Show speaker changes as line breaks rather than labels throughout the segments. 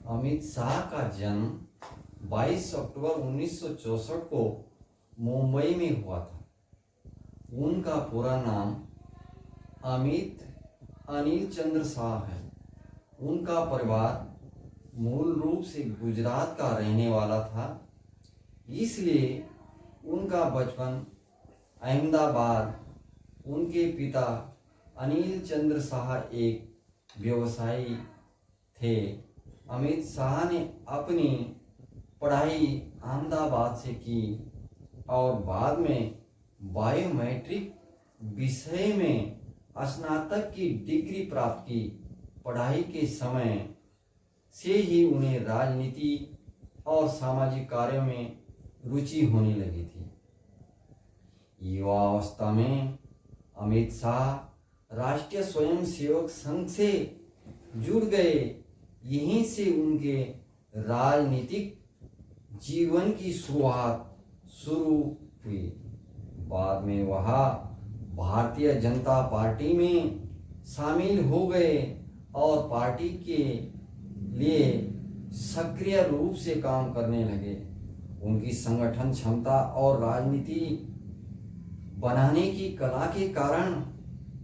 अमित शाह का जन्म 22 अक्टूबर 1964 को मुंबई में हुआ था। उनका पूरा नाम अमित अनिल चंद्र शाह है। उनका परिवार मूल रूप से गुजरात का रहने वाला था, इसलिए उनका बचपन अहमदाबाद। उनके पिता अनिल चंद्र शाह एक व्यवसायी थे। अमित शाह ने अपनी पढ़ाई अहमदाबाद से की और बाद में बायोमेट्रिक विषय में स्नातक की डिग्री प्राप्त की। पढ़ाई के समय से ही उन्हें राजनीति और सामाजिक कार्यों में रुचि होने लगी थी। युवावस्था में अमित शाह राष्ट्रीय स्वयंसेवक संघ से जुड़ गए। यहीं से उनके राजनीतिक जीवन की शुरुआत शुरू हुई। बाद में वह भारतीय जनता पार्टी में शामिल हो गए और पार्टी के लिए सक्रिय रूप से काम करने लगे। उनकी संगठन क्षमता और राजनीति बनाने की कला के कारण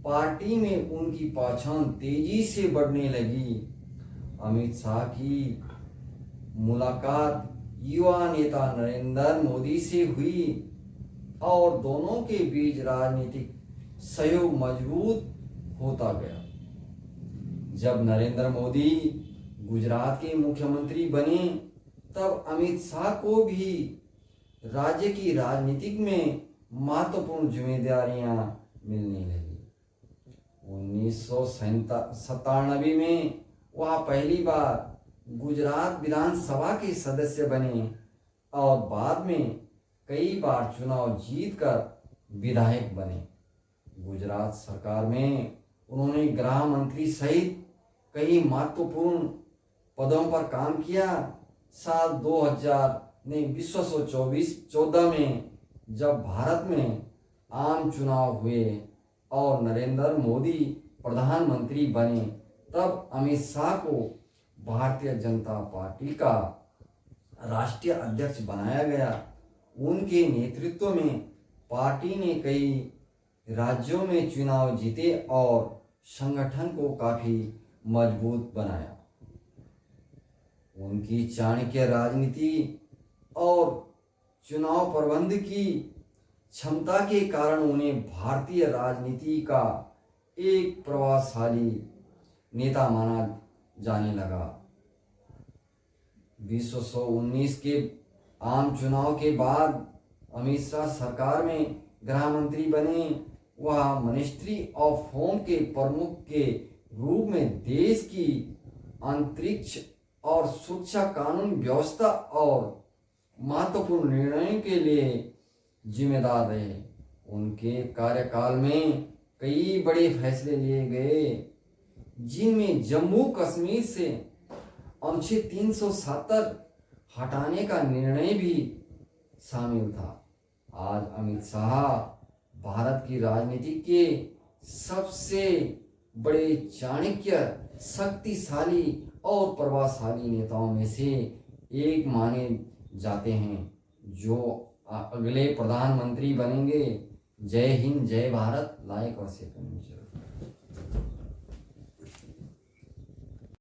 पार्टी में उनकी पहचान तेजी से बढ़ने लगी। अमित शाह की मुलाकात युवा नेता नरेंद्र मोदी से हुई और दोनों के बीच राजनीतिक सहयोग मजबूत होता गया। जब नरेंद्र मोदी गुजरात के मुख्यमंत्री बने, तब अमित शाह को भी राज्य की राजनीति में महत्वपूर्ण जिम्मेदारियां मिलने लगी। 1997 में वह पहली बार गुजरात विधानसभा के सदस्य बने और बाद में कई बार चुनाव जीतकर विधायक बने। गुजरात सरकार में उन्होंने गृह मंत्री सहित कई महत्वपूर्ण पदों पर काम किया। साल 2000 ने 2014 में जब भारत में आम चुनाव हुए और नरेंद्र मोदी प्रधानमंत्री बने, तब अमित शाह को भारतीय जनता पार्टी का राष्ट्रीय अध्यक्ष बनाया गया। उनके नेतृत्व में पार्टी ने कई राज्यों में चुनाव जीते और संगठन को काफी मजबूत बनाया। उनकी चाणक्य राजनीति और चुनाव प्रबंध की क्षमता के कारण उन्हें भारतीय राजनीति का एक प्रभावशाली नेता माना जाने लगा। 2019 के आम चुनाव के बाद अमित शाह सरकार में गृह मंत्री बने। वह मिनिस्ट्री ऑफ होम के प्रमुख के रूप में देश की अंतरिक्ष और सुरक्षा, कानून व्यवस्था और महत्वपूर्ण निर्णयों के लिए जिम्मेदार रहे। उनके कार्यकाल में कई बड़े फैसले लिए गए, जिनमें जम्मू कश्मीर से अनुच्छेद 370 हटाने का निर्णय भी शामिल था। आज अमित शाह भारत की राजनीति के सबसे बड़े चाणक्य, शक्तिशाली और प्रभावशाली नेताओं में से एक माने जाते हैं, जो अगले प्रधानमंत्री बनेंगे। जय हिंद, जय भारत। लाइक और शेयर करना जरूर।